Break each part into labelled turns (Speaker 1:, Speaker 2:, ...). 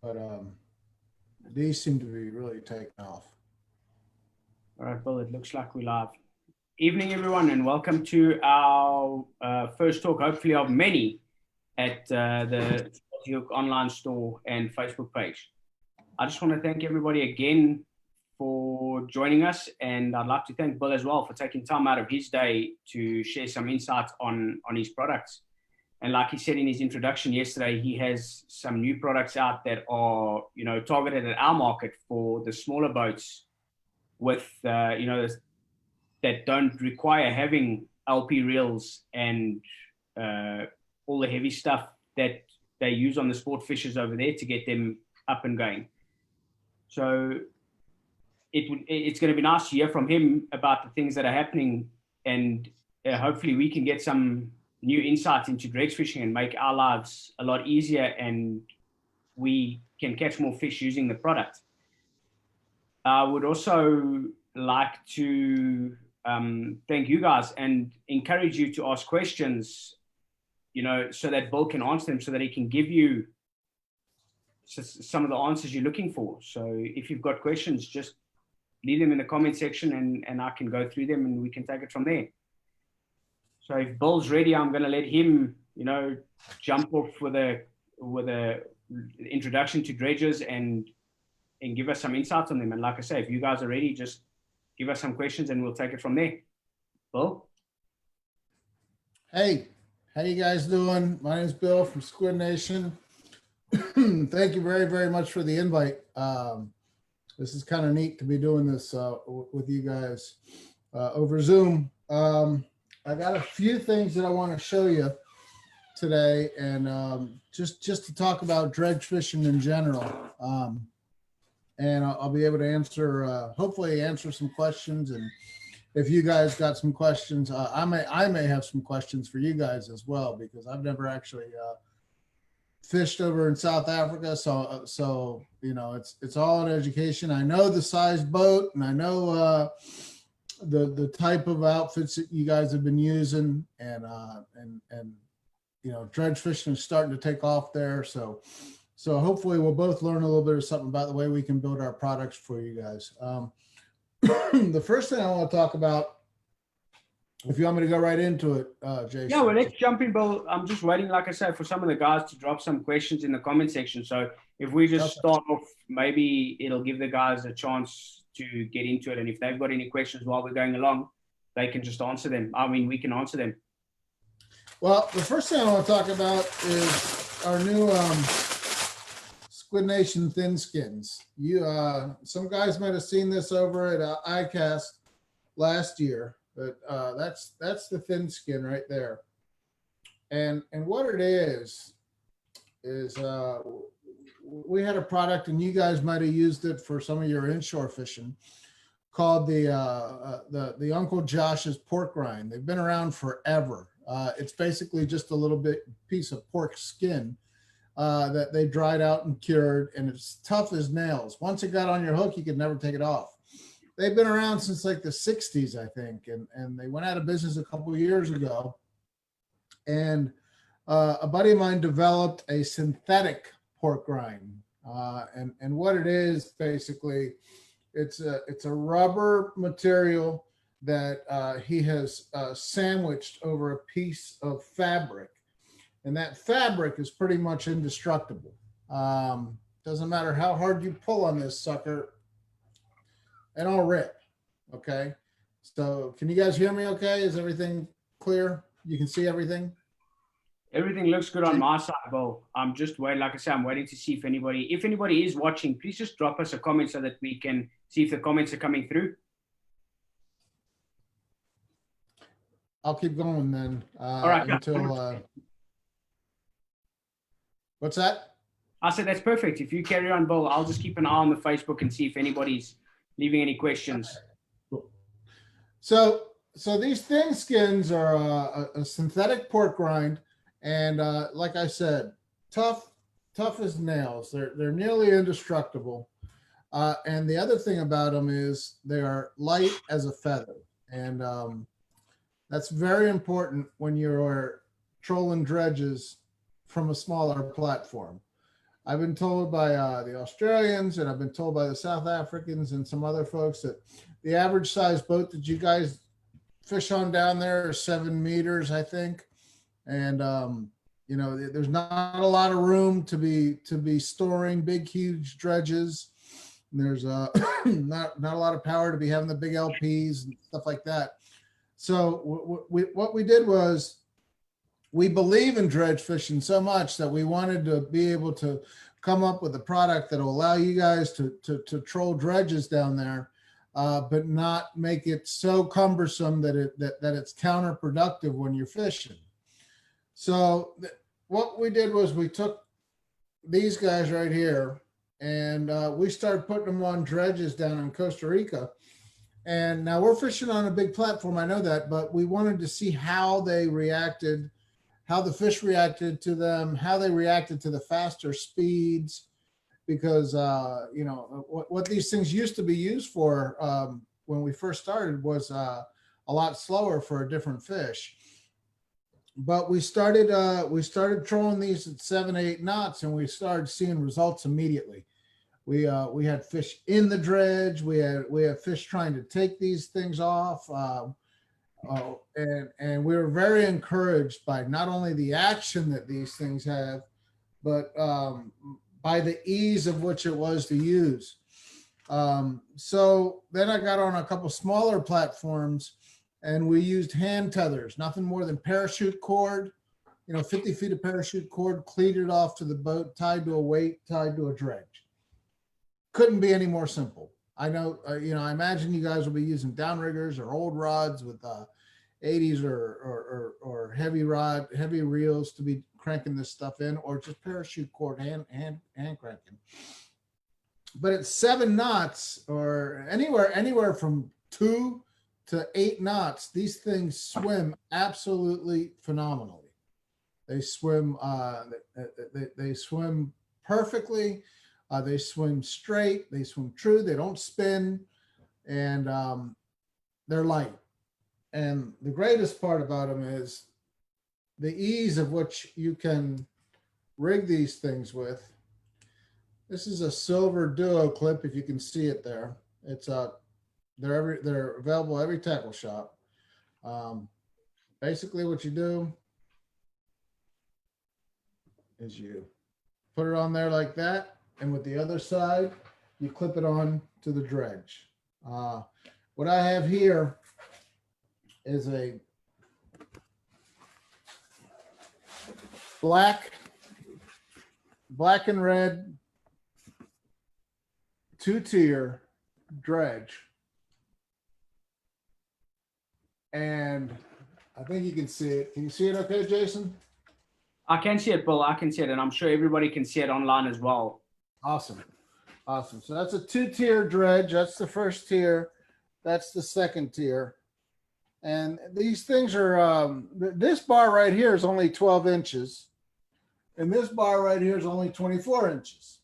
Speaker 1: but these seem to be really taking off.
Speaker 2: All right, Bill, it looks like we're live. Evening, everyone, and welcome to our first talk, hopefully of many, at the Hook online store and Facebook page. I just want to thank everybody again for joining us, and I'd like to thank Bill as well for taking time out of his day to share some insights on his products. And like he said in his introduction yesterday, he has some new products out that are, targeted at our market for the smaller boats with, that don't require having LP reels and all the heavy stuff that they use on the sport fishers over there to get them up and going. So it's going to be nice to hear from him about the things that are happening, and hopefully we can get some new insights into dredge fishing and make our lives a lot easier, and we can catch more fish using the product. I would also like to thank you guys and encourage you to ask questions, so that Bill can answer them, so that he can give you some of the answers you're looking for. So if you've got questions, just leave them in the comment section and I can go through them and we can take it from there. So if Bill's ready, I'm going to let him, jump off with a introduction to dredges and give us some insights on them. And like I say, if you guys are ready, just give us some questions and we'll take it from there. Bill?
Speaker 1: Hey, how you guys doing? My name is Bill from Squidnation. Thank you very, very much for the invite. This is kind of neat to be doing this with you guys over Zoom. I got a few things that I want to show you today, and just to talk about dredge fishing in general. And I'll be able to answer, hopefully answer some questions. And if you guys got some questions, I may have some questions for you guys as well, because I've never actually fished over in South Africa. So it's all an education. I know the size boat, and I know the type of outfits that you guys have been using, and dredge fishing is starting to take off there. So hopefully we'll both learn a little bit of something about the way we can build our products for you guys. The first thing I want to talk about, if you want me to go right into it, Jason.
Speaker 2: Yeah, well, let's jump in, Bill. I'm just waiting, like I said, for some of the guys to drop some questions in the comment section. So if we just start off, maybe it'll give the guys a chance to get into it. And if they've got any questions while we're going along, they can just answer them. I mean, we can answer them.
Speaker 1: Well, the first thing I want to talk about is our new Squidnation thin skins. Some guys might have seen this over at ICAST last year, but that's the thin skin right there. And what it is we had a product, and you guys might have used it for some of your inshore fishing, called the Uncle Josh's pork rind. They've been around forever. It's basically just a little bit piece of pork skin that they dried out and cured, and it's tough as nails. Once it got on your hook, you could never take it off. They've been around since like the 60s, I think, and they went out of business a couple of years ago. And a buddy of mine developed a synthetic pork rind, and what it is basically, it's a rubber material that he has sandwiched over a piece of fabric. And that fabric is pretty much indestructible. Doesn't matter how hard you pull on this sucker, it'll rip, okay? So can you guys hear me okay? Is everything clear? You can see everything?
Speaker 2: Everything looks good on my side, Bill. I'm just waiting, like I said, I'm waiting to see if anybody is watching, please just drop us a comment so that we can see if the comments are coming through.
Speaker 1: I'll keep going then
Speaker 2: All right,
Speaker 1: until... What's that?
Speaker 2: I said that's perfect. If you carry on, Bill, I'll just keep an eye on the Facebook and see if anybody's leaving any questions.
Speaker 1: Cool. So these thin skins are a synthetic pork rind, and like I said, tough as nails. They're nearly indestructible. And the other thing about them is they are light as a feather, and that's very important when you're trolling dredges from a smaller platform. I've been told by the Australians, and I've been told by the South Africans and some other folks that the average size boat that you guys fish on down there is 7 meters, I think. And you know, there's not a lot of room to be storing big, huge dredges. There's not a lot of power to be having the big LPs and stuff like that. So what we did was, we believe in dredge fishing so much that we wanted to be able to come up with a product that will allow you guys to troll dredges down there, but not make it so cumbersome that it's counterproductive when you're fishing. So what we did was we took these guys right here, and we started putting them on dredges down in Costa Rica. And now we're fishing on a big platform, I know that, but we wanted to see how they reacted, how the fish reacted to them, how they reacted to the faster speeds, because you know, what these things used to be used for when we first started was a lot slower for a different fish. But we started trolling these at 7, 8 knots, and we started seeing results immediately. We had fish in the dredge. We had fish trying to take these things off. And we were very encouraged by not only the action that these things have, but by the ease of which it was to use. So then I got on a couple smaller platforms, and we used hand tethers, nothing more than parachute cord, you know, 50 feet of parachute cord, cleated off to the boat, tied to a weight, tied to a dredge. Couldn't be any more simple. I know, you know, I imagine you guys will be using downriggers or old rods with 80s or heavy reels to be cranking this stuff in, or just parachute cord hand cranking. But at 7 knots, or anywhere from 2 to 8 knots, these things swim absolutely phenomenally. They swim they swim perfectly. They swim straight, they swim true, they don't spin, and they're light. And the greatest part about them is the ease of which you can rig these things with. This is a silver duo clip, if you can see it there. It's they're available every tackle shop. Basically what you do is you put it on there like that, and with the other side, you clip it on to the dredge. What I have here is a black and red 2-tier dredge. And I think you can see it. Can you see it okay, Jason?
Speaker 2: I can see it, Bill. I can see it, and I'm sure everybody can see it online as well.
Speaker 1: Awesome. Awesome. So that's a 2-tier dredge. That's the first tier. That's the second tier. And these things are, this bar right here is only 12 inches. And this bar right here is only 24 inches.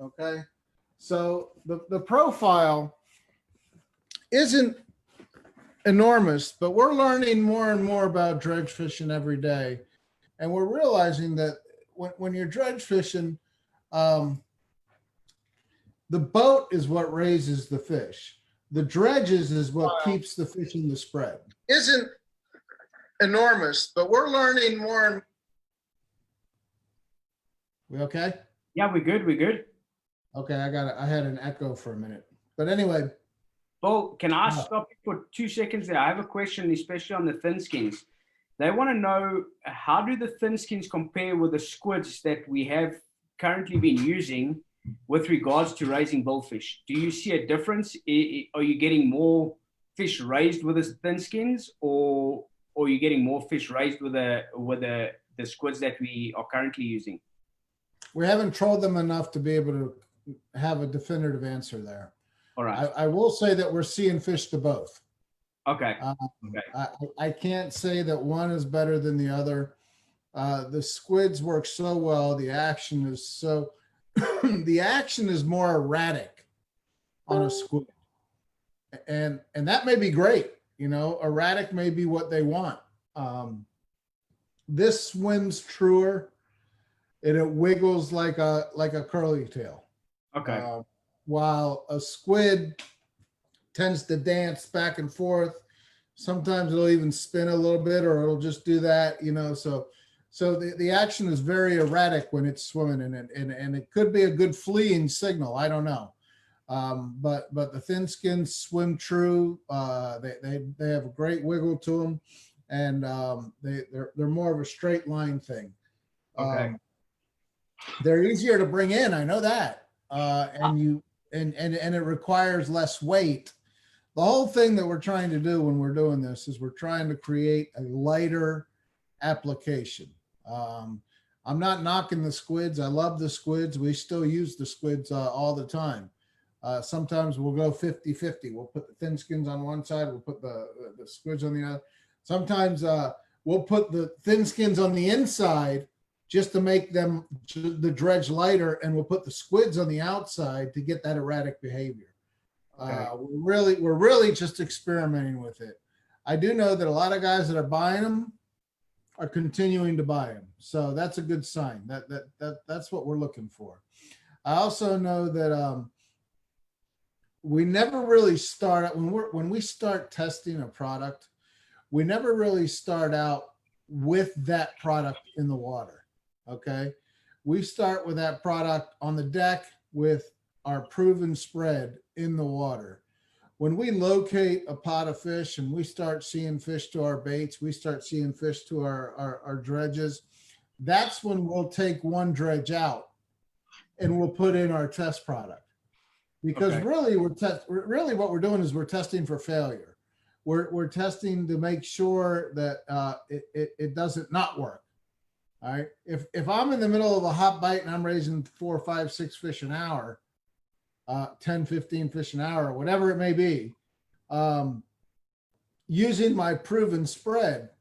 Speaker 1: Okay. So the profile isn't enormous, but we're learning more and more about dredge fishing every day. And we're realizing that when you're dredge fishing, the boat is what raises the fish. The dredges is what keeps the fish in the spread. Isn't enormous, but we're learning more. We okay?
Speaker 2: Yeah, we're good. We're good.
Speaker 1: Okay, I had an echo for a minute. But anyway.
Speaker 2: Bill, can I stop you for 2 seconds there? I have a question, especially on the thin skins. They want to know, how do the thin skins compare with the squids that we have currently been using with regards to raising bullfish? Do you see a difference? Are you getting more fish raised with the thin skins, or are you getting more fish raised with the squids that we are currently using?
Speaker 1: We haven't trolled them enough to be able to have a definitive answer there.
Speaker 2: All right.
Speaker 1: I will say that we're seeing fish to both.
Speaker 2: Okay.
Speaker 1: I can't say that one is better than the other. The squids work so well. The action is so, the action is more erratic on a squid. And that may be great. You know, erratic may be what they want. This swims truer. and it wiggles like a curly tail.
Speaker 2: Okay.
Speaker 1: While a squid tends to dance back and forth. Sometimes it'll even spin a little bit, or it'll just do that, you know. So the action is very erratic when it's swimming, and it could be a good fleeing signal. I don't know. But the thin skins swim true. They have a great wiggle to them, and they're more of a straight line thing.
Speaker 2: Okay.
Speaker 1: They're easier to bring in. I know that, and it requires less weight. The whole thing that we're trying to do when we're doing this is we're trying to create a lighter application. I'm not knocking the squids. I love the squids. We still use the squids all the time. Sometimes we'll go 50-50. We'll put the thin skins on one side. We'll put the squids on the other. Sometimes we'll put the thin skins on the inside just to make them the dredge lighter, and we'll put the squids on the outside to get that erratic behavior.
Speaker 2: Okay.
Speaker 1: We're really just experimenting with it. I do know that a lot of guys that are buying them are continuing to buy them, so that's a good sign. That's what we're looking for. I also know that we never really start out when we start testing a product. We never really start out with that product in the water. Okay, we start with that product on the deck with our proven spread in the water. When we locate a pot of fish and we start seeing fish to our baits, we start seeing fish to our dredges, that's when we'll take one dredge out and we'll put in our test product. Because really what we're doing is we're testing for failure. We're testing to make sure that it doesn't not work. All right. If I'm in the middle of a hot bite and I'm raising 4, 5, 6 fish an hour, 10, 15 fish an hour, whatever it may be, using my proven spread,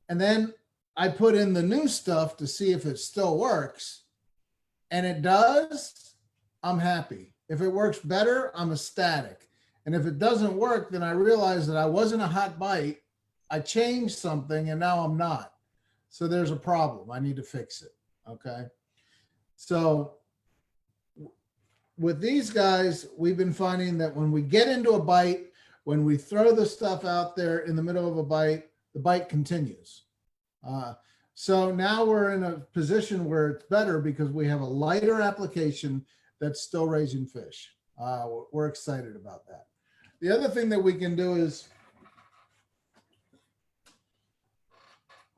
Speaker 1: and then I put in the new stuff to see if it still works, and it does, I'm happy. If it works better, I'm ecstatic. And if it doesn't work, then I realize that I wasn't a hot bite. I changed something and now I'm not. So there's a problem. I need to fix it. Okay. So with these guys, we've been finding that when we get into a bite, when we throw the stuff out there in the middle of a bite, the bite continues. So now we're in a position where it's better because we have a lighter application that's still raising fish. We're excited about that. The other thing that we can do is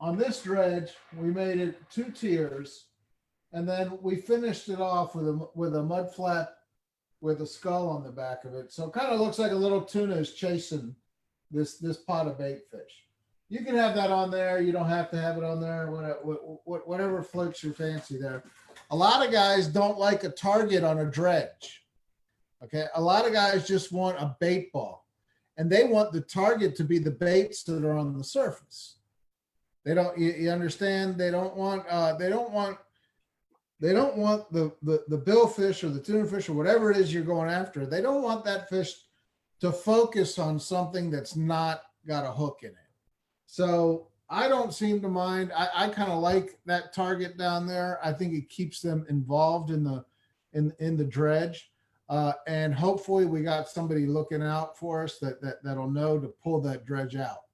Speaker 1: on this dredge, we made it 2 tiers, and then we finished it off with a mud flat with a skull on the back of it. So it kind of looks like a little tuna is chasing this pot of bait fish. You can have that on there. You don't have to have it on there. Whatever floats your fancy there. A lot of guys don't like a target on a dredge. Okay, a lot of guys just want a bait ball, and they want the target to be the baits that are on the surface. They don't. You understand? They don't want. They don't want the billfish or the tuna fish or whatever it is you're going after. They don't want that fish to focus on something that's not got a hook in it. So I don't seem to mind. I kind of like that target down there. I think it keeps them involved in the dredge. And hopefully we got somebody looking out for us that'll know to pull that dredge out.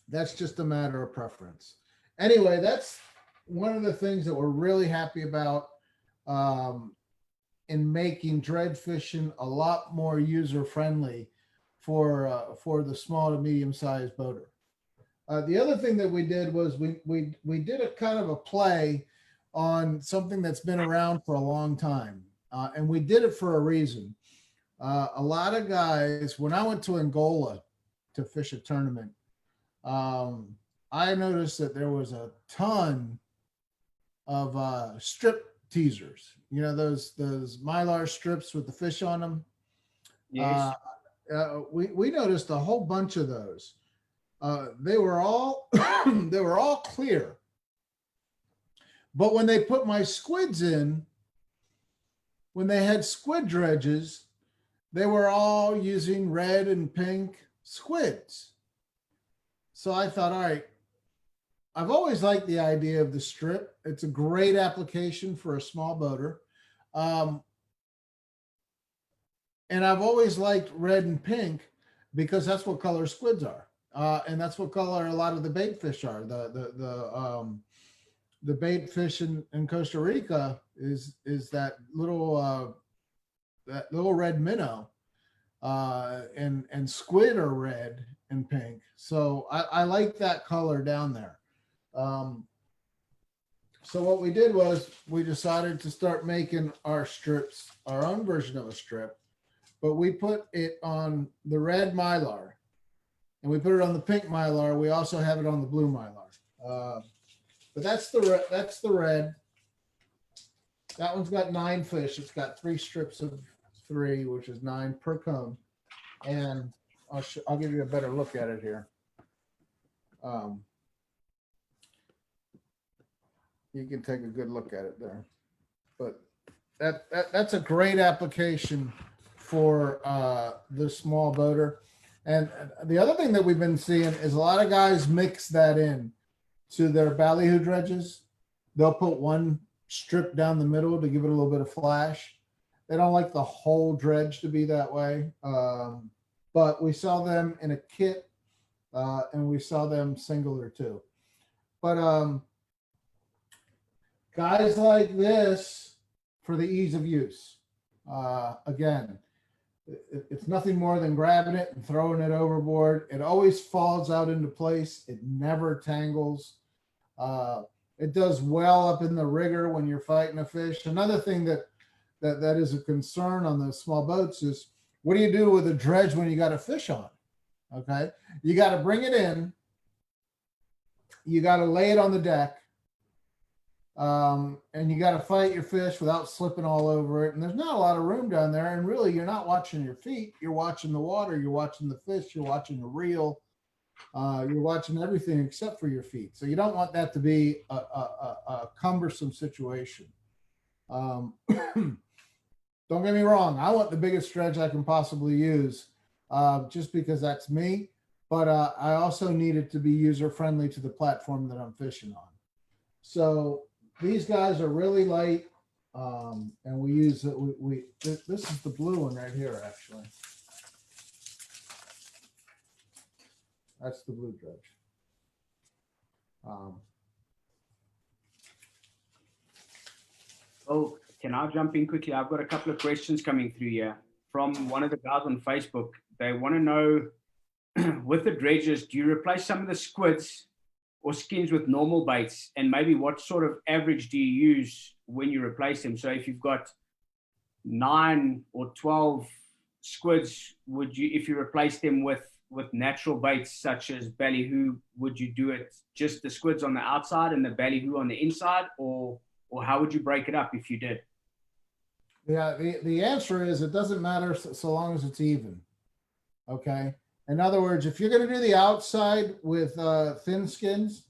Speaker 1: That's just a matter of preference. Anyway, that's one of the things that we're really happy about in making dredge fishing a lot more user friendly for the small to medium sized boater. The other thing that we did was we did a kind of a play on something that's been around for a long time. And we did it for a reason. A lot of guys, when I went to Angola to fish a tournament, I noticed that there was a ton of strip teasers. You know, those Mylar strips with the fish on them.
Speaker 2: Yes.
Speaker 1: We noticed a whole bunch of those. They were all they were all clear. But when they put my squids in, when they had squid dredges, they were all using red and pink squids. So I thought, all right, I've always liked the idea of the strip. It's a great application for a small boater. And I've always liked red and pink because that's what color squids are. And that's what color a lot of the bait fish are. The bait fish in Costa Rica is that little red minnow, and squid are red and pink. So I like that color down there. So what we did was we decided to start making our strips, our own version of a strip, but we put it on the red Mylar and we put it on the pink Mylar. We also have it on the blue Mylar. But that's the red. That one's got 9 fish. It's got 3 strips of 3, which is 9 per cone. And I'll give you a better look at it here. You can take a good look at it there. But that's a great application for the small boater. And the other thing that we've been seeing is a lot of guys mix that in to their ballyhoo dredges. They'll put one strip down the middle to give it a little bit of flash. They don't like the whole dredge to be that way. But we sell them in a kit, and we sell them singular too. But guys like this for the ease of use. Again, it's nothing more than grabbing it and throwing it overboard. It always falls out into place. It never tangles. It does well up in the rigger when you're fighting a fish. Another thing that is a concern on those small boats is, what do you do with a dredge when you got a fish on? Okay, you got to bring it in. You got to lay it on the deck. And you got to fight your fish without slipping all over it. And there's not a lot of room down there. And really, you're not watching your feet. You're watching the water. You're watching the fish. You're watching the reel. You're watching everything except for your feet. So you don't want that to be a cumbersome situation. Don't get me wrong. I want the biggest dredge I can possibly use, just because that's me. But I also need it to be user-friendly to the platform that I'm fishing on. So these guys are really light, and we use it. This is the blue one right here, actually. That's the blue dredge.
Speaker 2: Oh, can I jump in quickly? I've got a couple of questions coming through here from one of the guys on Facebook. They want to know, with the dredges, do you replace some of the squids or skins with normal baits? And maybe what sort of average do you use when you replace them? So if you've got 9 or 12 squids, would you, if you replace them with natural baits such as ballyhoo, would you do it just the squids on the outside and the ballyhoo on the inside, or how would you break it up if you did?
Speaker 1: Yeah, the answer is it doesn't matter so long as it's even. Okay. In other words, if you're going to do the outside with thin skins,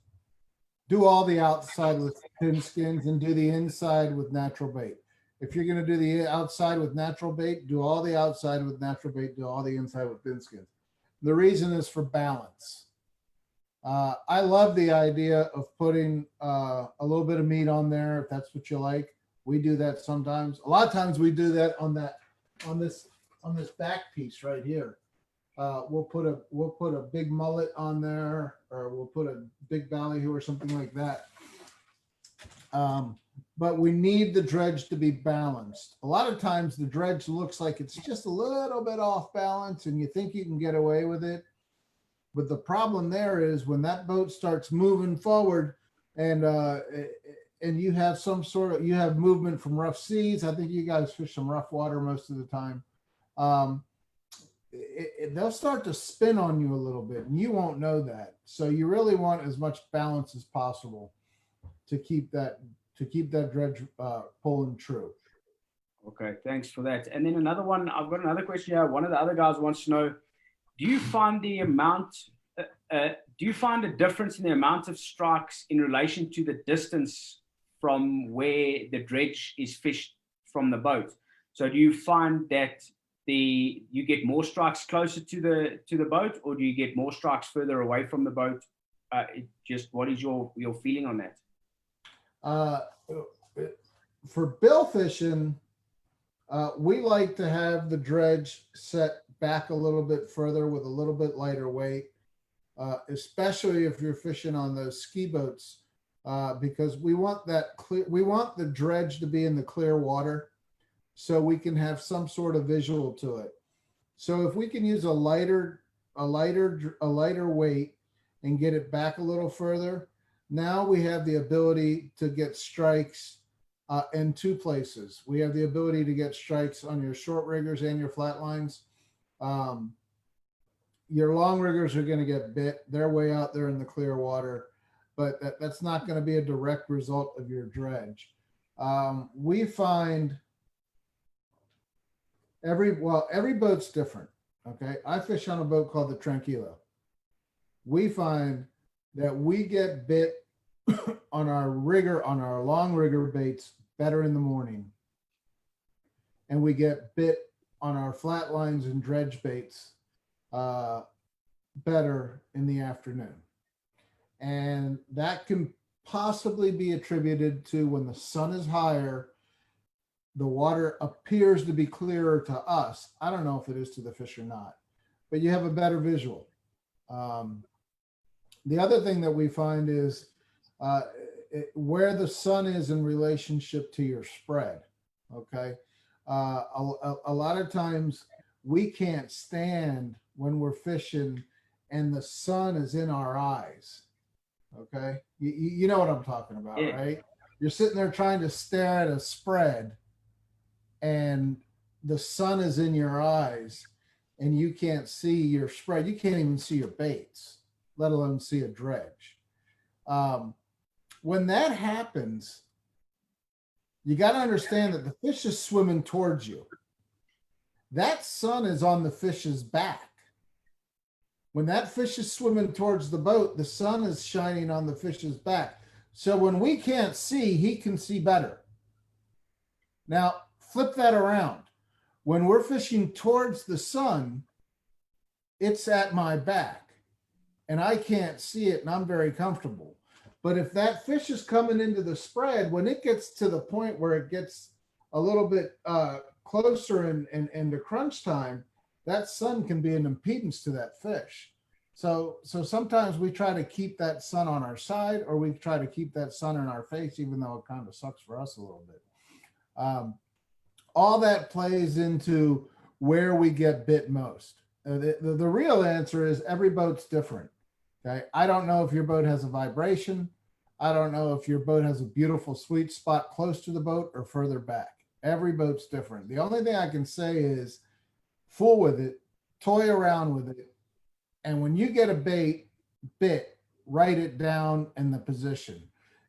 Speaker 1: do all the outside with thin skins and do the inside with natural bait. If you're going to do the outside with natural bait, do all the outside with natural bait, do all the inside with thin skins. The reason is for balance. I love the idea of putting a little bit of meat on there if that's what you like. We do that sometimes. A lot of times we do that on this back piece right here. We'll put a big mullet on there, or we'll put a big ballyhoo or something like that. But we need the dredge to be balanced. A lot of times the dredge looks like it's just a little bit off balance and you think you can get away with it. But the problem there is when that boat starts moving forward and you have you have movement from rough seas. I think you guys fish some rough water most of the time. They'll start to spin on you a little bit and you won't know that. So you really want as much balance as possible to keep that dredge pulling true.
Speaker 2: Okay, thanks for that. And then another one, I've got another question here. One of the other guys wants to know, do you find a difference in the amount of strikes in relation to the distance from where the dredge is fished from the boat? So do you find that you get more strikes closer to the boat, or do you get more strikes further away from the boat Just what is your feeling on that?
Speaker 1: Uh, for bill fishing, we like to have the dredge set back a little bit further with a little bit lighter weight, especially if you're fishing on those ski boats, because we want that clear. We want the dredge to be in the clear water, so we can have some sort of visual to it. So if we can use a lighter weight and get it back a little further, now we have the ability to get strikes in two places. We have the ability to get strikes on your short riggers and your flat lines. Your long riggers are going to get bit. They're way out there in the clear water, but that's not going to be a direct result of your dredge. We find every boat's different. Okay. I fish on a boat called the Tranquilo. We find that we get bit on our long rigger baits better in the morning. And we get bit on our flat lines and dredge baits better in the afternoon. And that can possibly be attributed to when the sun is higher, the water appears to be clearer to us. I don't know if it is to the fish or not, but you have a better visual. The other thing that we find is where the sun is in relationship to your spread. Okay. A lot of times we can't stand when we're fishing and the sun is in our eyes. Okay. You know what I'm talking about,
Speaker 2: Yeah.
Speaker 1: right? You're sitting there trying to stare at a spread and the sun is in your eyes and you can't see your spread. You can't even see your baits, let alone see a dredge. When that happens, you got to understand that the fish is swimming towards you. That sun is on the fish's back. When that fish is swimming towards the boat, the sun is shining on the fish's back. So when we can't see, he can see better. Now, flip that around. When we're fishing towards the sun, it's at my back and I can't see it and I'm very comfortable. But if that fish is coming into the spread, when it gets to the point where it gets a little bit closer and to crunch time, that sun can be an impedance to that fish. So sometimes we try to keep that sun on our side, or we try to keep that sun in our face, even though it kind of sucks for us a little bit. All that plays into where we get bit most. The real answer is every boat's different. Okay. I don't know if your boat has a vibration. I don't know if your boat has a beautiful sweet spot close to the boat or further back. Every boat's different. The only thing I can say is fool with it, toy around with it. And when you get a bit, write it down in the position.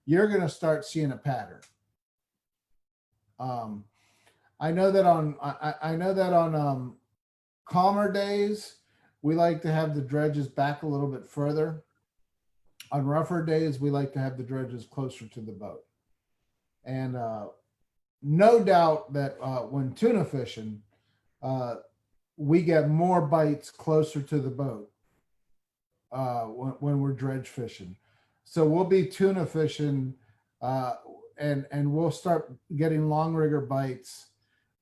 Speaker 1: You're going to start seeing a pattern. I know that on calmer days, we like to have the dredges back a little bit further. On rougher days, we like to have the dredges closer to the boat. And no doubt that when tuna fishing, we get more bites closer to the boat when we're dredge fishing. So we'll be tuna fishing and we'll start getting long rigger bites.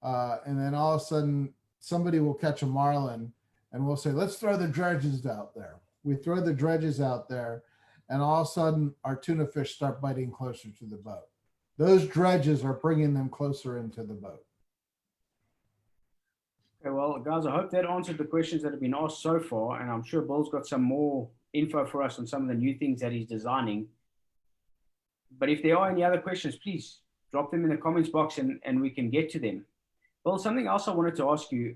Speaker 1: And then all of a sudden, somebody will catch a marlin and we'll say, let's throw the dredges out there. We throw the dredges out there and all of a sudden our tuna fish start biting closer to the boat. Those dredges are bringing them closer into the boat.
Speaker 2: Okay, well, guys, I hope that answered the questions that have been asked so far. And I'm sure Bill's got some more info for us on some of the new things that he's designing. But if there are any other questions, please drop them in the comments box and we can get to them. Bill, something else I wanted to ask you.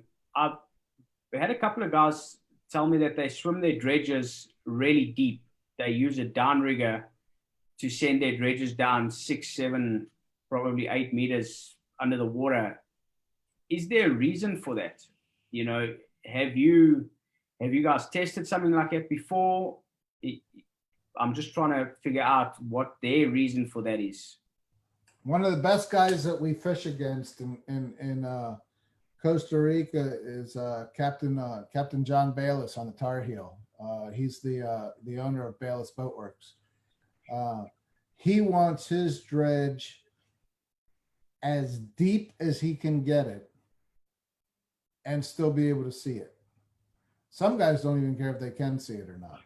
Speaker 2: We had a couple of guys tell me that they swim their dredges really deep. They use a downrigger to send their dredges down 6, 7, probably 8 meters under the water. Is there a reason for that? You know, have you guys tested something like that before? I'm just trying to figure out what their reason for that is.
Speaker 1: One of the best guys that we fish against in Costa Rica is Captain John Bayless on the Tar Heel. He's the owner of Bayless Boatworks. He wants his dredge as deep as he can get it and still be able to see it. Some guys don't even care if they can see it or not.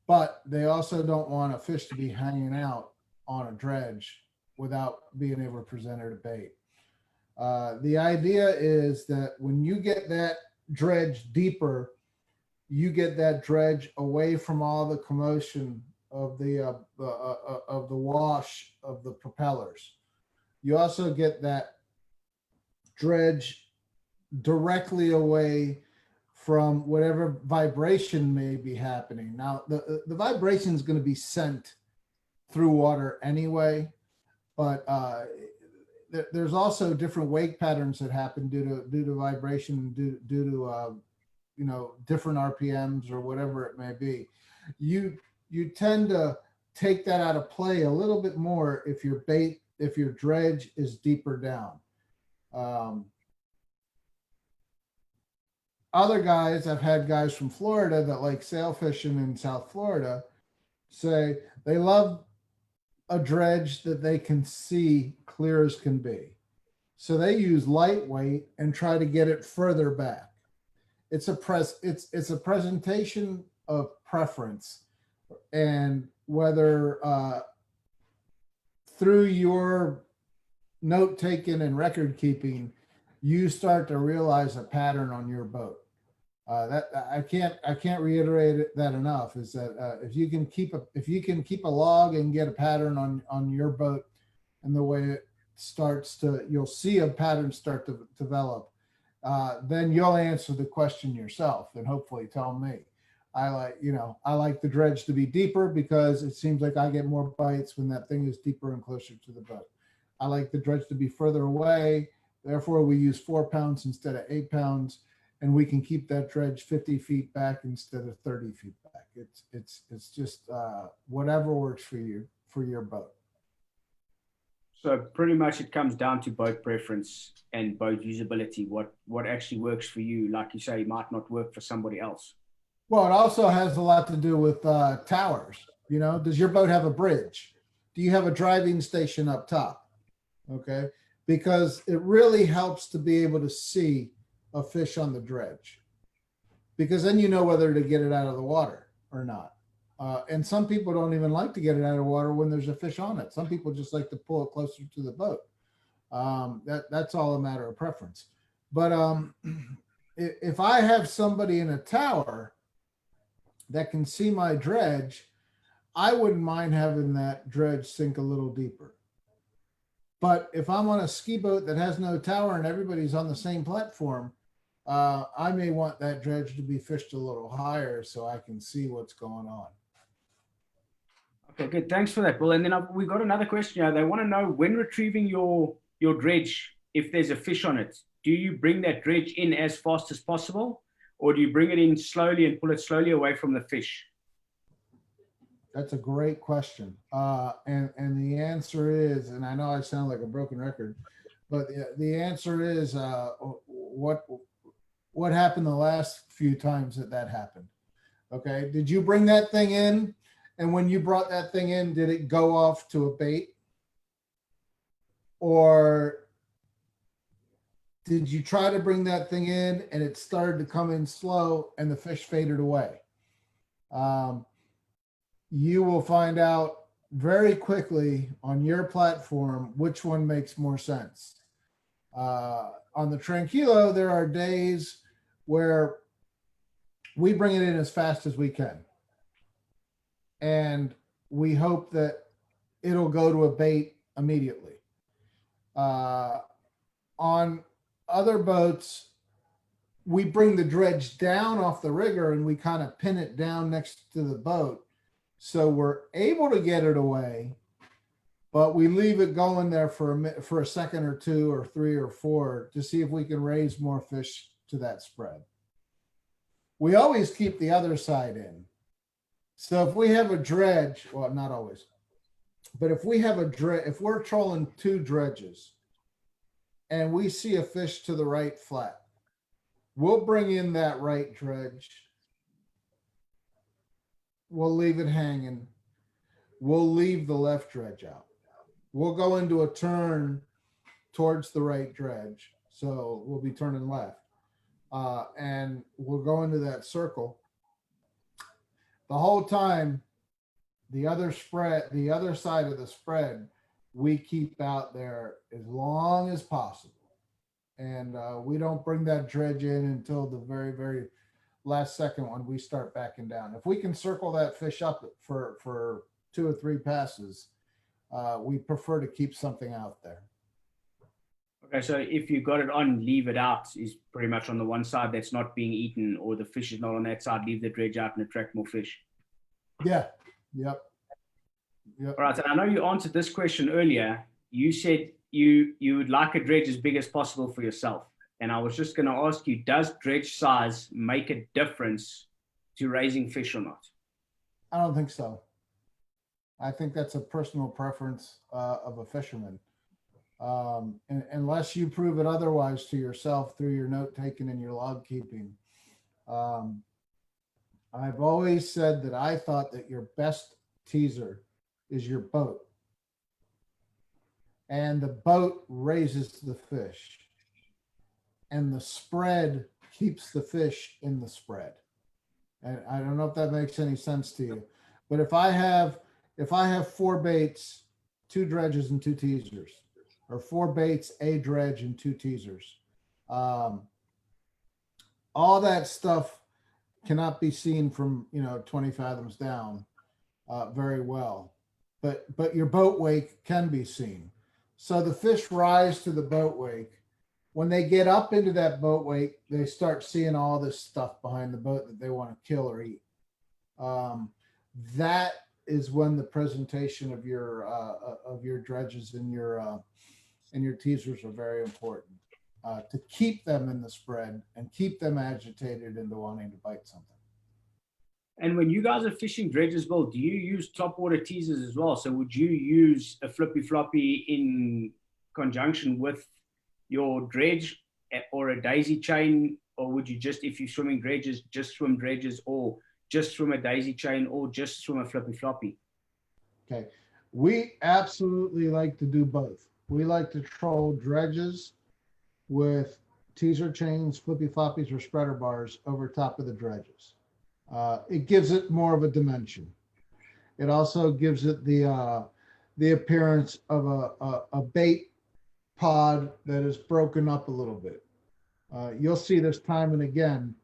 Speaker 1: But they also don't want a fish to be hanging out on a dredge without being able to present it a bait. The idea is that when you get that dredge deeper, you get that dredge away from all the commotion of the wash of the propellers. You also get that dredge directly away from whatever vibration may be happening. Now, the vibration is going to be sent through water anyway, but there's also different wake patterns that happen due to vibration, due to different RPMs or whatever it may be. You tend to take that out of play a little bit more if your dredge is deeper down. Other guys, I've had guys from Florida that like sail fishing in South Florida say they love a dredge that they can see clear as can be. So they use lightweight and try to get it further back. It's a presentation of preference, and whether through your note taking and record keeping, you start to realize a pattern on your boat. That I can't reiterate that enough. Is that if you can keep a log and get a pattern on your boat, and the way it starts to, you'll see a pattern start to develop. Then you'll answer the question yourself and hopefully tell me. I like the dredge to be deeper because it seems like I get more bites when that thing is deeper and closer to the boat. I like the dredge to be further away. Therefore, we use 4 pounds instead of 8 pounds, and we can keep that dredge 50 feet back instead of 30 feet back. It's just whatever works for you, for your boat.
Speaker 2: So pretty much it comes down to boat preference and boat usability. What actually works for you, like you say, might not work for somebody else.
Speaker 1: Well, it also has a lot to do with towers. Does your boat have a bridge? Do you have a driving station up top? Okay, because it really helps to be able to see a fish on the dredge, because then you know whether to get it out of the water or not. And some people don't even like to get it out of the water when there's a fish on it. Some people just like to pull it closer to the boat. That's all a matter of preference. But if I have somebody in a tower that can see my dredge, I wouldn't mind having that dredge sink a little deeper. But if I'm on a ski boat that has no tower and everybody's on the same platform, I may want that dredge to be fished a little higher so I can see what's going on.
Speaker 2: Okay, good. Thanks for that, Bill. And then we got another question here. They want to know, when retrieving your dredge, if there's a fish on it, do you bring that dredge in as fast as possible, or do you bring it in slowly and pull it slowly away from the fish?
Speaker 1: That's a great question. And the answer is, and I know I sound like a broken record, but the answer is what happened the last few times that happened. Okay. Did you bring that thing in? And when you brought that thing in, did it go off to a bait? Or did you try to bring that thing in and it started to come in slow and the fish faded away? You will find out very quickly on your platform which one makes more sense. On the Tranquilo, there are days where we bring it in as fast as we can. And we hope that it'll go to a bait immediately. On other boats, we bring the dredge down off the rigger and we kind of pin it down next to the boat. So we're able to get it away, but we leave it going there for a second or two or three or four to see if we can raise more fish to that spread. We always keep the other side in. So if we have a dredge, well, not always, but if we have if we're trolling 2 dredges and we see a fish to the right flat, we'll bring in that right dredge we'll leave it hanging. We'll leave the left dredge out. We'll go into a turn towards the right dredge. So we'll be turning left. And we'll go into that circle. The whole time, the other side of the spread, we keep out there as long as possible. And we don't bring that dredge in until the very, very last second when we start backing down. If we can circle that fish up for 2 or 3 passes, we prefer to keep something out there.
Speaker 2: Okay, so if you got it on, leave it out is pretty much on the one side that's not being eaten, or the fish is not on that side, leave the dredge out and attract more fish.
Speaker 1: Yeah. Yep.
Speaker 2: All right, and I know you answered this question earlier. You said you would like a dredge as big as possible for yourself. And I was just going to ask you, does dredge size make a difference to raising fish or not?
Speaker 1: I don't think so. I think that's a personal preference of a fisherman. And unless you prove it otherwise to yourself through your note taking and your log keeping. I've always said that I thought that your best teaser is your boat. And the boat raises the fish. And the spread keeps the fish in the spread. And I don't know if that makes any sense to you. But if I have 4 baits, 2 dredges and 2 teasers, or 4 baits, a dredge and 2 teasers, all that stuff cannot be seen from 20 fathoms down very well. But your boat wake can be seen. So the fish rise to the boat wake. When they get up into that boat wake, they start seeing all this stuff behind the boat that they want to kill or eat. That is when the presentation of your dredges and your teasers are very important to keep them in the spread and keep them agitated into wanting to bite something.
Speaker 2: And when you guys are fishing dredges, Bill, do you use topwater teasers as well? So would you use a flippy floppy in conjunction with your dredge or a daisy chain? Or would you just, if you're swimming dredges, just swim dredges, or just swim a daisy chain, or just swim a flippy floppy?
Speaker 1: Okay. We absolutely like to do both. We like to troll dredges with teaser chains, flippy floppies, or spreader bars over top of the dredges. It gives it more of a dimension. It also gives it the appearance of a bait pod that is broken up a little bit. You'll see this time and again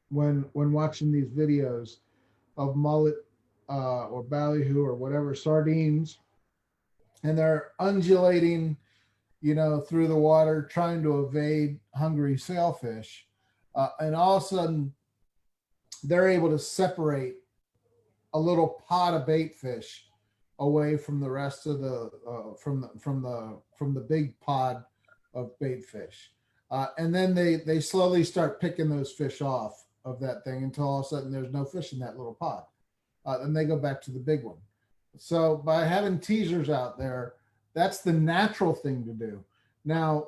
Speaker 1: when watching these videos of mullet or ballyhoo or whatever sardines, and they're undulating, through the water, trying to evade hungry sailfish, and all of a sudden they're able to separate a little pod of bait fish away from the rest of the from the big pod of bait fish, and then they slowly start picking those fish off of that thing until all of a sudden there's no fish in that little pod. Then they go back to the big one. So by having teasers out there, that's the natural thing to do. Now,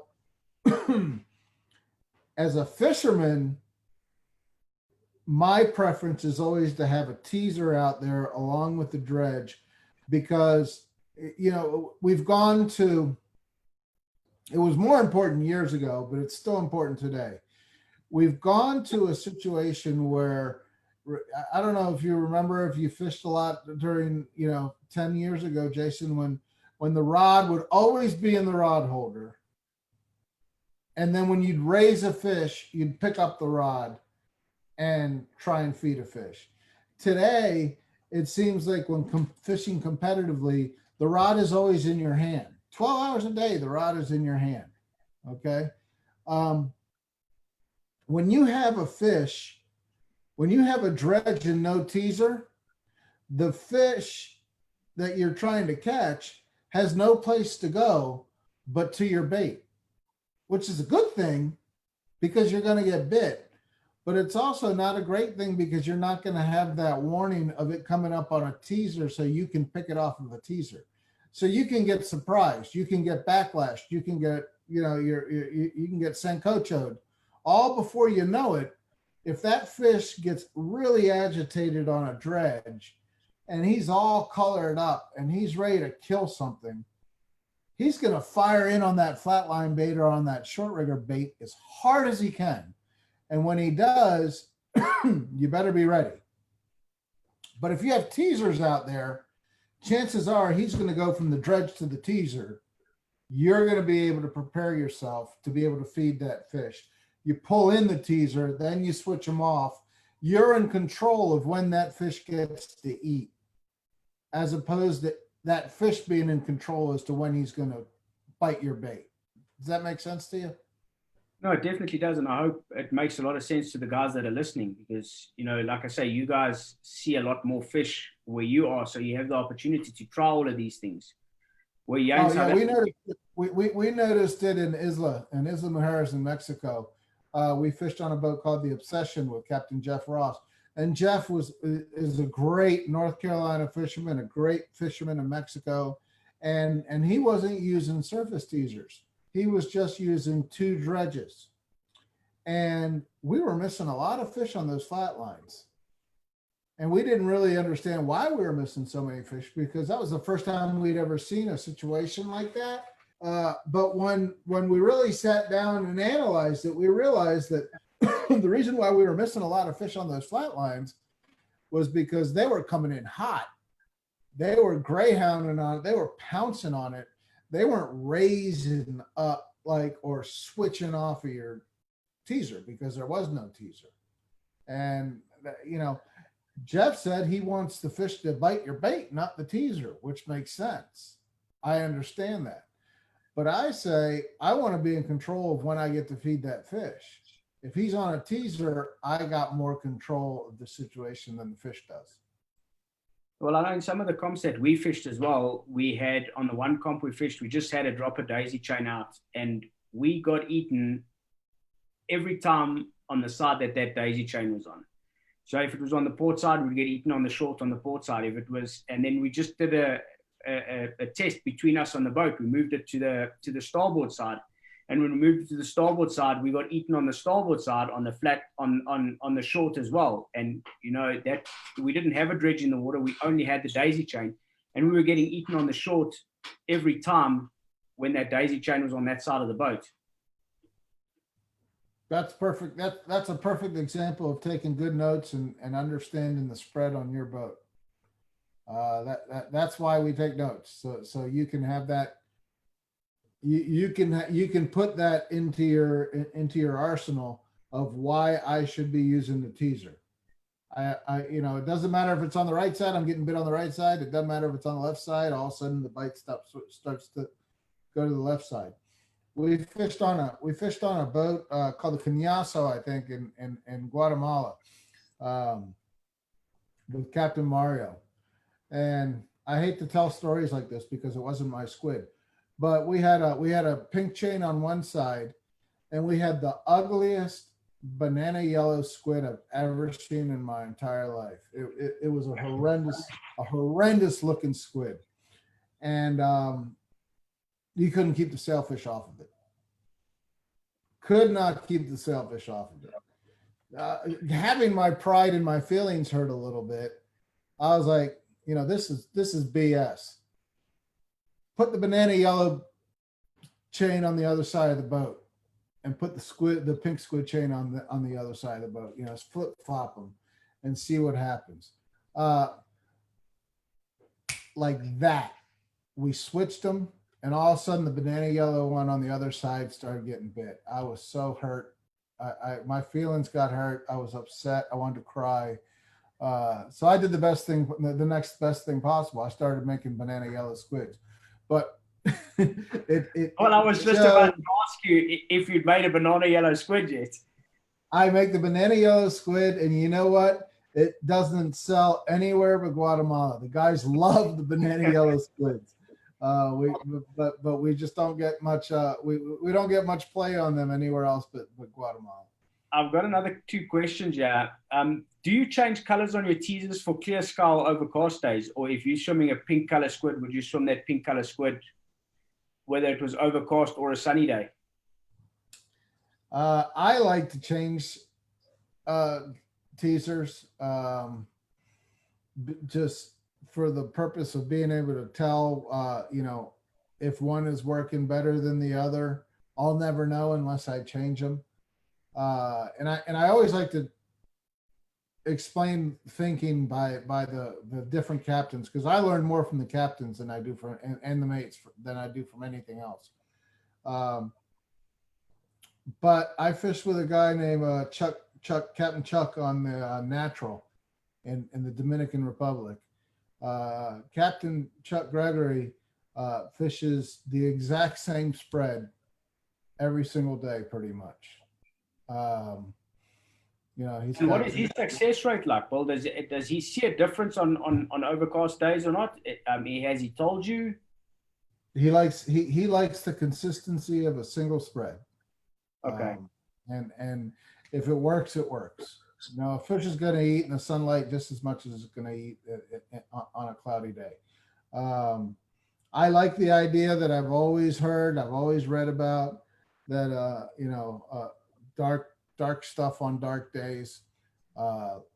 Speaker 1: as a fisherman, my preference is always to have a teaser out there along with the dredge, because we've gone to, it was more important years ago, but it's still important today. We've gone to a situation where, I don't know if you remember, if you fished a lot during 10 years ago, Jason, when the rod would always be in the rod holder, and then when you'd raise a fish, you'd pick up the rod and try and feed a fish. Today, it seems like when fishing competitively, the rod is always in your hand. 12 hours a day, the rod is in your hand. Okay. When you have a fish, when you have a dredge and no teaser, the fish that you're trying to catch has no place to go but to your bait, which is a good thing because you're going to get bit. But it's also not a great thing because you're not going to have that warning of it coming up on a teaser so you can pick it off of a teaser. So you can get surprised, you can get backlashed, you can get, you can get sancochoed all before you know it, if that fish gets really agitated on a dredge and he's all colored up and he's ready to kill something, he's going to fire in on that flatline bait or on that short rigger bait as hard as he can. And when he does, you better be ready. But if you have teasers out there, chances are he's going to go from the dredge to the teaser. You're going to be able to prepare yourself to be able to feed that fish. You pull in the teaser, then you switch them off. You're in control of when that fish gets to eat, as opposed to that fish being in control as to when he's going to bite your bait. Does that make sense to you?
Speaker 2: No, it definitely does. And I hope it makes a lot of sense to the guys that are listening because, you know, like I say, you guys see a lot more fish where you are. So you have the opportunity to try all of these things. Where we
Speaker 1: noticed it in Isla Mujeres in Mexico. We fished on a boat called the Obsession with Captain Jeff Ross. And Jeff is a great North Carolina fisherman, a great fisherman in Mexico. And he wasn't using surface teasers. He was just using 2 dredges. And we were missing a lot of fish on those flat lines. And we didn't really understand why we were missing so many fish because that was the first time we'd ever seen a situation like that. But when we really sat down and analyzed it, we realized that the reason why we were missing a lot of fish on those flat lines was because they were coming in hot. They were greyhounding on it. They were pouncing on it. They weren't raising up or switching off of your teaser because there was no teaser. And, you know, Jeff said he wants the fish to bite your bait, not the teaser, which makes sense. I understand that. But I say, I want to be in control of when I get to feed that fish. If he's on a teaser, I got more control of the situation than the fish does.
Speaker 2: Well, I know in some of the comps that we fished as well, we had on the one comp we fished, we just had a drop a daisy chain out and we got eaten every time on the side that daisy chain was on. So if it was on the port side, we'd get eaten on the short on the port side. If it was, and then we just did a test between us on the boat. We moved it to the starboard side. And when we moved it to the starboard side, we got eaten on the starboard side on the flat, on the short as well. And, you know, that we didn't have a dredge in the water. We only had the daisy chain. And we were getting eaten on the short every time when that daisy chain was on that side of the boat.
Speaker 1: That's perfect. That's a perfect example of taking good notes and understanding the spread on your boat. That's why we take notes. So you can have that. You can put that into your arsenal of why I should be using the teaser. You know, it doesn't matter if it's on the right side, I'm getting bit on the right side. It doesn't matter if it's on the left side. All of a sudden the bite starts to go to the left side. We fished on a boat called the Cañazo, I think, in Guatemala, with Captain Mario. And I hate to tell stories like this because it wasn't my squid, but we had a pink chain on one side, and we had the ugliest banana yellow squid I've ever seen in my entire life. It was a horrendous looking squid, and you couldn't keep the sailfish off of it. Could not keep the sailfish off of it. Having my pride and my feelings hurt a little bit, I was like, you know, this is BS. Put the banana yellow chain on the other side of the boat, and put the pink squid chain on the other side of the boat. You know, flip flop them, and see what happens. Like that, we switched them. And all of a sudden, the banana yellow one on the other side started getting bit. I was so hurt. My feelings got hurt. I was upset. I wanted to cry. So I did the next best thing possible. I started making banana yellow squids. But
Speaker 2: well, I was just about to ask you if you'd made a banana yellow squid yet.
Speaker 1: I make the banana yellow squid, and you know what? It doesn't sell anywhere but Guatemala. The guys love the banana yellow squids. But we just don't get much. We don't get much play on them anywhere else but Guatemala.
Speaker 2: I've got another 2 questions here. Do you change colors on your teasers for clear sky or overcast days, or if you're swimming a pink color squid, would you swim that pink color squid, whether it was overcast or a sunny day?
Speaker 1: I like to change teasers, just for the purpose of being able to tell, if one is working better than the other. I'll never know unless I change them. And I always like to explain thinking by the different captains, because I learn more from the captains than I do from and the mates than I do from anything else. But I fished with a guy named Captain Chuck on the Natural in the Dominican Republic. Captain Chuck Gregory fishes the exact same spread every single day, pretty much. He's
Speaker 2: And
Speaker 1: got,
Speaker 2: what is his success rate like? Well, does he see a difference on overcast days or not? Has he told you?
Speaker 1: he likes the consistency of a single spread.
Speaker 2: Okay.
Speaker 1: And if it works, it works. A fish is going to eat in the sunlight just as much as it's going to eat on a cloudy day. I like the idea that I've always heard, I've always read about, that dark stuff on dark days,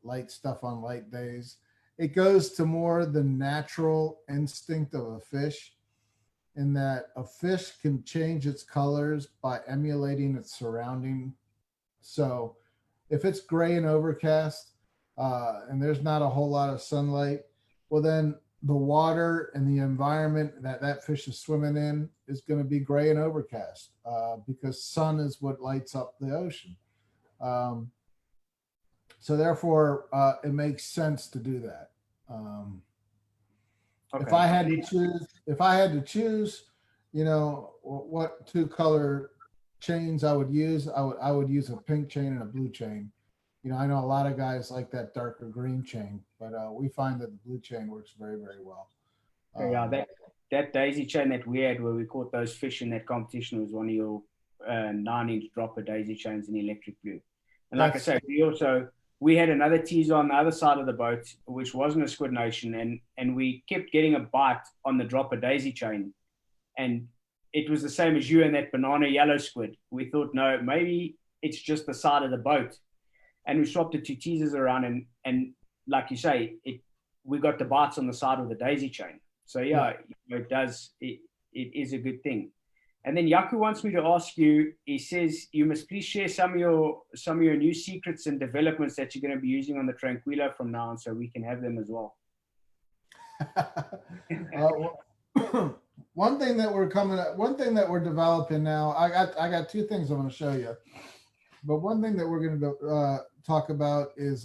Speaker 1: light stuff on light days. It goes to more the natural instinct of a fish, in that a fish can change its colors by emulating its surrounding. So if it's gray and overcast, and there's not a whole lot of sunlight, well, then the water and the environment that fish is swimming in is going to be gray and overcast, because sun is what lights up the ocean. So therefore, it makes sense to do that.
Speaker 2: Okay.
Speaker 1: If I had to choose, what two color chains I would use, I would use a pink chain and a blue chain. I know a lot of guys like that darker green chain, but we find that the blue chain works very, very well.
Speaker 2: Yeah, that daisy chain that we had where we caught those fish in that competition was one of your 9-inch dropper daisy chains in electric blue. And like I said, we had another teaser on the other side of the boat, which wasn't a Squidnation, and we kept getting a bite on the dropper daisy chain. And it was the same as you and that banana yellow squid. We thought, no, maybe it's just the side of the boat. And we swapped the two teasers around, and like you say, we got the bites on the side of the daisy chain. So yeah. It is a good thing. And then Yaku wants me to ask you, he says, you must please share some of your new secrets and developments that you're going to be using on the Tranquilo from now on, so we can have them as well.
Speaker 1: One thing that we're developing now, I got two things I want to show you. But one thing that we're going to talk about is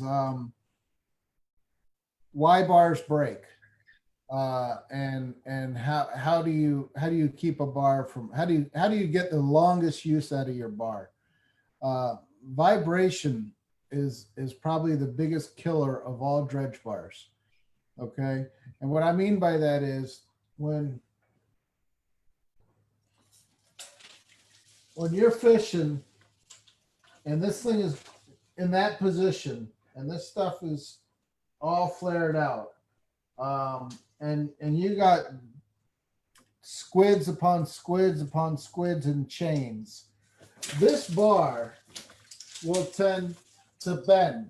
Speaker 1: why bars break, and how do you keep a bar from how do you get the longest use out of your bar? Vibration is probably the biggest killer of all dredge bars. Okay, and what I mean by that is when you're fishing and this thing is in that position and this stuff is all flared out, and you got squids upon squids upon squids and chains, this bar will tend to bend.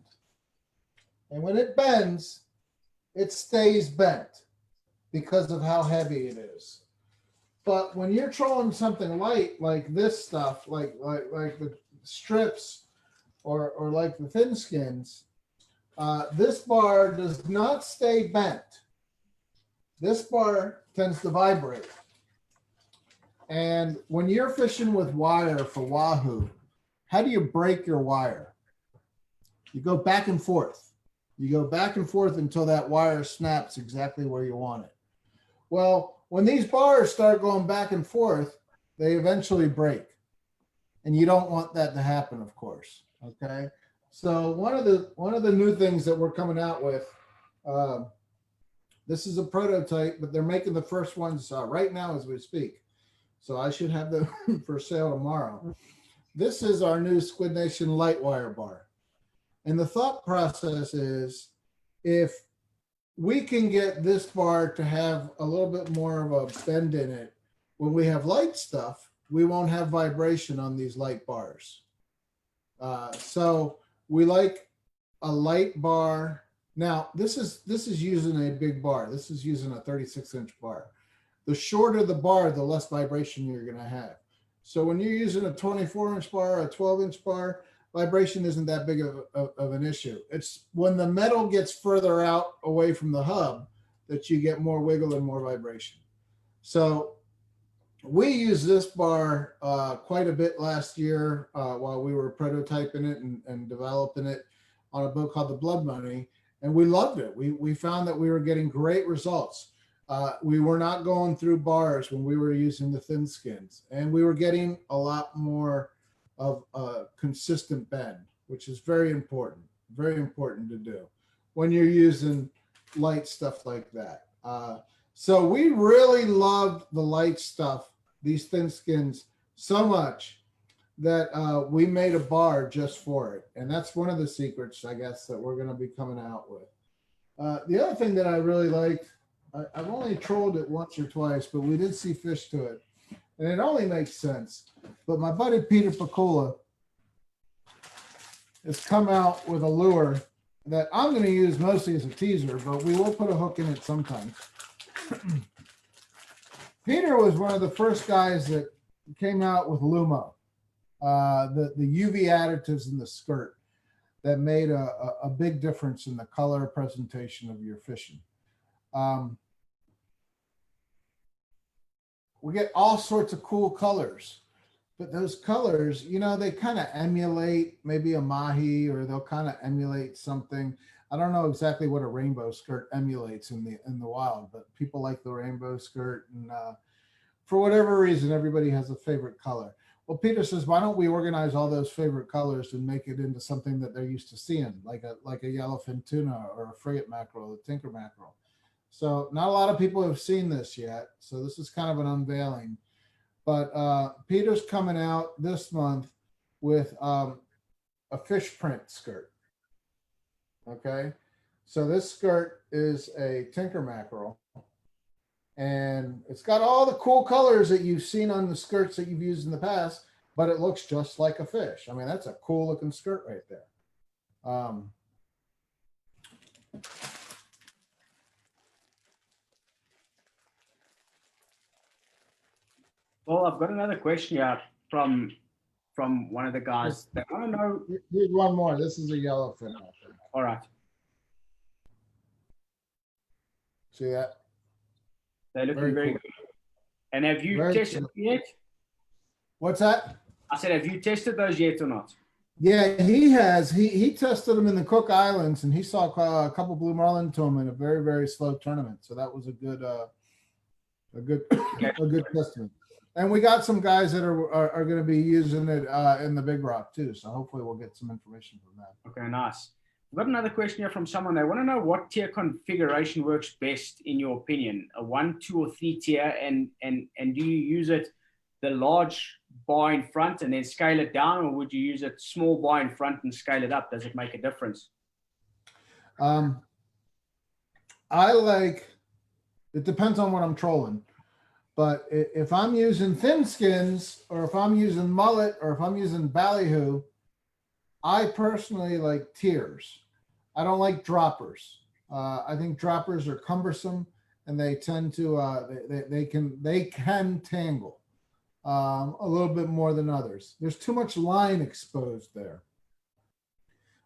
Speaker 1: And when it bends, it stays bent because of how heavy it is. But when you're trolling something light like this stuff, like the strips or like the thin skins, this bar does not stay bent. This bar tends to vibrate. And when you're fishing with wire for wahoo, how do you break your wire? You go back and forth. You go back and forth until that wire snaps exactly where you want it. Well, when these bars start going back and forth, they eventually break. And you don't want that to happen, of course. Okay. So one of the new things that we're coming out with, this is a prototype, but they're making the first ones right now as we speak. So I should have them for sale tomorrow. This is our new Squidnation light wire bar. And the thought process is, if we can get this bar to have a little bit more of a bend in it, when we have light stuff, we won't have vibration on these light bars. So We like a light bar. Now, this is using a big bar. This is using a 36-inch bar. The shorter the bar, the less vibration you're going to have. So when you're using a 24-inch bar or a 12-inch bar, vibration isn't that big of an issue. It's when the metal gets further out away from the hub that you get more wiggle and more vibration. So we used this bar quite a bit last year while we were prototyping it and developing it on a boat called The Blood Money, and we loved it. We found that we were getting great results. We were not going through bars when we were using the thin skins, and we were getting a lot more of a consistent bend, which is very important to do when you're using light stuff like that. So we really loved the light stuff, these thin skins, so much that we made a bar just for it. And that's one of the secrets, I guess, that we're going to be coming out with. The other thing that I really liked, I've only trolled it once or twice, but we did see fish to it. And it only makes sense. But my buddy Peter Pacula has come out with a lure that I'm going to use mostly as a teaser, but we will put a hook in it sometimes. Peter was one of the first guys that came out with Lumo, the UV additives in the skirt that made a big difference in the color presentation of your fishing. We get all sorts of cool colors, but those colors, you know, they kind of emulate maybe a mahi, or they'll kind of emulate something. I don't know exactly what a rainbow skirt emulates in the wild, but people like the rainbow skirt, and for whatever reason, everybody has a favorite color. Well, Peter says, why don't we organize all those favorite colors and make it into something that they're used to seeing, like a yellowfin tuna or a frigate mackerel, a tinker mackerel. So not a lot of people have seen this yet. So this is kind of an unveiling. But Peter's coming out this month with a fish print skirt. Okay. So this skirt is a tinker mackerel. And it's got all the cool colors that you've seen on the skirts that you've used in the past, but it looks just like a fish. I mean, that's a cool looking skirt right there.
Speaker 2: Well, I've got another question here from one of the guys. They want to know.
Speaker 1: Here's one more. This is a yellowfin.
Speaker 2: All right.
Speaker 1: See that?
Speaker 2: They're looking very
Speaker 1: cool.
Speaker 2: good. And have you tested them yet?
Speaker 1: What's that?
Speaker 2: I said, have you tested those yet or not?
Speaker 1: Yeah, he has. He tested them in the Cook Islands, and he saw a couple blue marlin to him in a very, very slow tournament. So that was a good testament. And we got some guys that are going to be using it in the Big Rock too. So hopefully we'll get some information from that.
Speaker 2: Okay, nice. We've got another question here from someone. They want to know what tier configuration works best in your opinion, a 1, 2, or 3 tier, and do you use it the large bar in front and then scale it down, or would you use a small bar in front and scale it up? Does it make a difference?
Speaker 1: I like, it depends on what I'm trolling. But if I'm using thin skins, or if I'm using mullet, or if I'm using ballyhoo, I personally like tiers. I don't like droppers. I think droppers are cumbersome, and they tend to they can tangle a little bit more than others. There's too much line exposed there.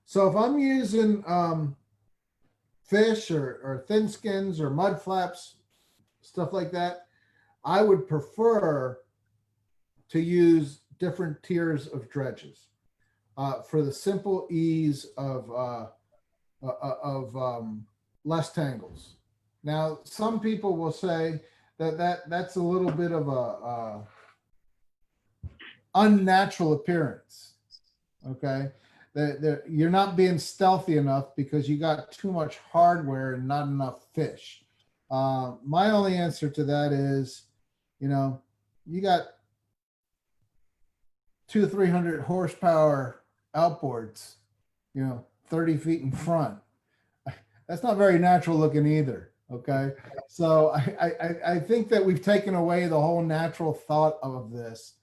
Speaker 1: So if I'm using fish or thin skins or mud flaps, stuff like that, I would prefer to use different tiers of dredges for the simple ease of less tangles. Now, some people will say that's a little bit of a unnatural appearance. Okay, that you're not being stealthy enough because you got too much hardware and not enough fish. My only answer to that is, you got 200-300 horsepower outboards, 30 feet in front. That's not very natural looking either. Okay. So I think that we've taken away the whole natural thought of this.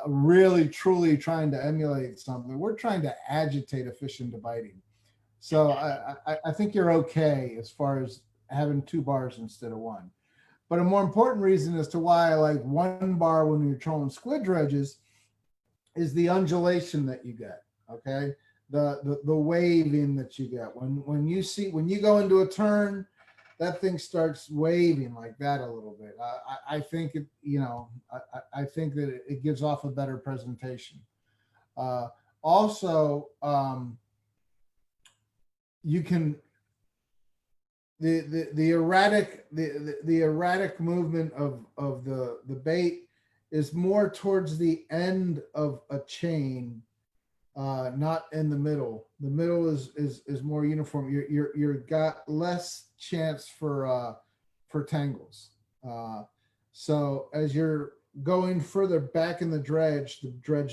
Speaker 1: really truly trying to emulate something. We're trying to agitate a fish into biting. So I think you're okay as far as having 2 bars instead of 1. But a more important reason as to why I like 1 bar when you're trolling squid dredges is the undulation that you get. Okay, the waving that you get when you go into a turn, that thing starts waving like that a little bit. I think it, I think that it gives off a better presentation. Also, you can the erratic movement of the bait is more towards the end of a chain, not in the middle. The middle is more uniform. You're got less chance for tangles. So as you're going further back in the dredge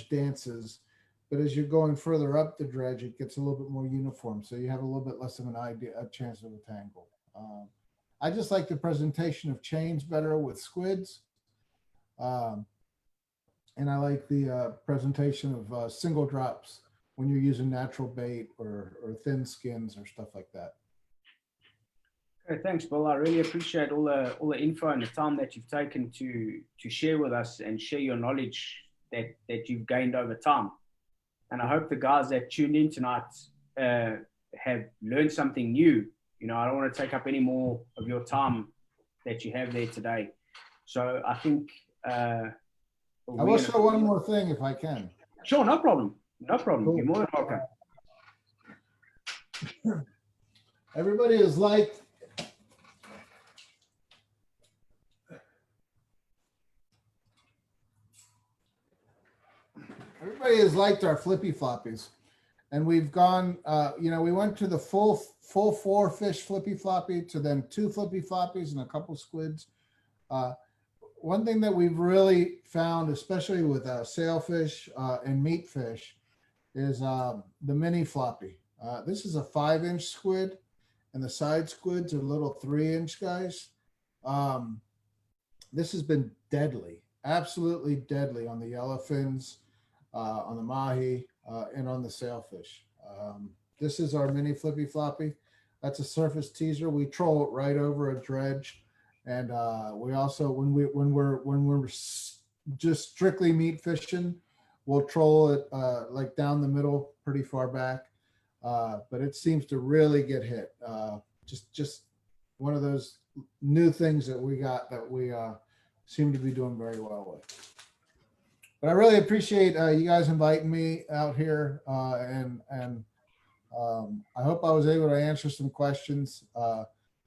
Speaker 1: dances, but as you're going further up the dredge, it gets a little bit more uniform. So you have a little bit less of a chance of a tangle. I just like the presentation of chains better with squids. And I like the presentation of single drops when you're using natural bait or thin skins or stuff like that.
Speaker 2: Okay, thanks, Bill. I really appreciate all the info and the time that you've taken to share with us and share your knowledge that you've gained over time. And I hope the guys that tuned in tonight have learned something new. I don't want to take up any more of your time that you have there today. So I think
Speaker 1: I will show one more thing if I can.
Speaker 2: Sure, no problem. No problem.
Speaker 1: Cool.
Speaker 2: You're more than welcome.
Speaker 1: Everybody has liked our flippy floppies, and we've gone. We went to the full 4 fish flippy floppy to then 2 flippy floppies and a couple squids. One thing that we've really found, especially with sailfish and meatfish, is the mini floppy. This is a 5-inch squid, and the side squids are little 3-inch guys. This has been deadly, absolutely deadly on the yellowfins, on the mahi, and on the sailfish. This is our mini flippy floppy. That's a surface teaser. We troll it right over a dredge. And we also, when we're just strictly meat fishing, we'll troll it like down the middle, pretty far back. But it seems to really get hit. Just one of those new things that we got that we seem to be doing very well with. But I really appreciate you guys inviting me out here, and I hope I was able to answer some questions.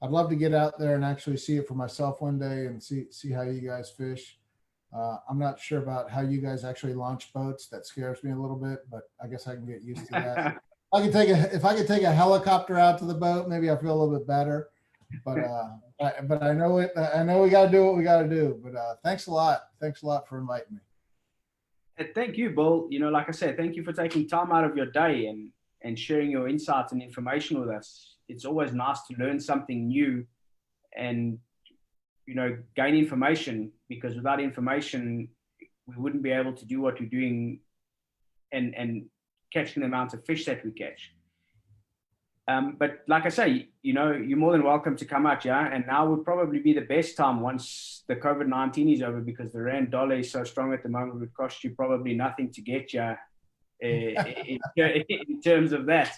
Speaker 1: I'd love to get out there and actually see it for myself one day and see how you guys fish. I'm not sure about how you guys actually launch boats. That scares me a little bit, but I guess I can get used to that. If I could take a helicopter out to the boat, maybe I feel a little bit better. But I know it. I know we got to do what we got to do. But thanks a lot. Thanks a lot for inviting me.
Speaker 2: Thank you, Bill. Like I said, thank you for taking time out of your day and sharing your insights and information with us. It's always nice to learn something new and, gain information, because without information, we wouldn't be able to do what we're doing and catching the amount of fish that we catch. But like I say, you're more than welcome to come out, yeah? And now would probably be the best time once the COVID-19 is over, because the rand dollar is so strong at the moment, it would cost you probably nothing to get you in terms of that.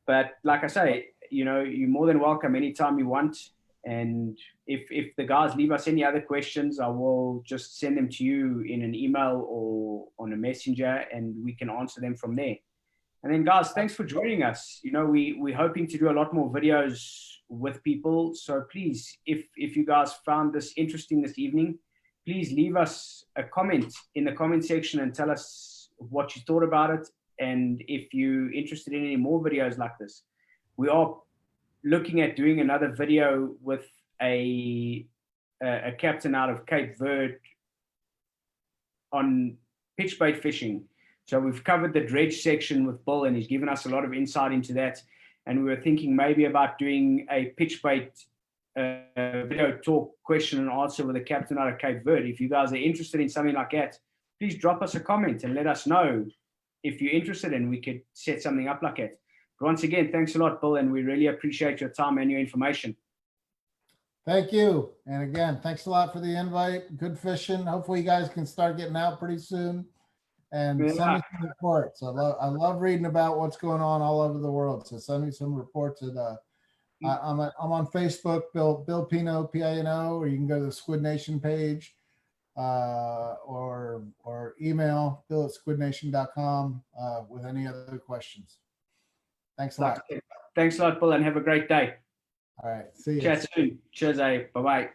Speaker 2: But like I say, you're more than welcome anytime you want. And if the guys leave us any other questions, I will just send them to you in an email or on a messenger, and we can answer them from there. And then, guys, thanks for joining us. We're hoping to do a lot more videos with people. So please, if you guys found this interesting this evening, please leave us a comment in the comment section and tell us what you thought about it. And if you're interested in any more videos like this, we are looking at doing another video with a captain out of Cape Verde on pitch bait fishing. So we've covered the dredge section with Bill, and he's given us a lot of insight into that. And we were thinking maybe about doing a pitch bait video talk question and answer with a captain out of Cape Verde. If you guys are interested in something like that, please drop us a comment and let us know if you're interested and we could set something up like that. But once again, thanks a lot, Bill, and we really appreciate your time and your information.
Speaker 1: Thank you. And again, thanks a lot for the invite. Good fishing. Hopefully you guys can start getting out pretty soon and send me some reports. I love reading about what's going on all over the world. So send me some reports at I'm on Facebook, Bill Pino, Pino, or you can go to the Squidnation page or email bill@squidnation.com with any other questions. Thanks a lot.
Speaker 2: Thanks a lot, Bill, and have a great day.
Speaker 1: All right. See you.
Speaker 2: Chat soon. Cheers, Bye-bye.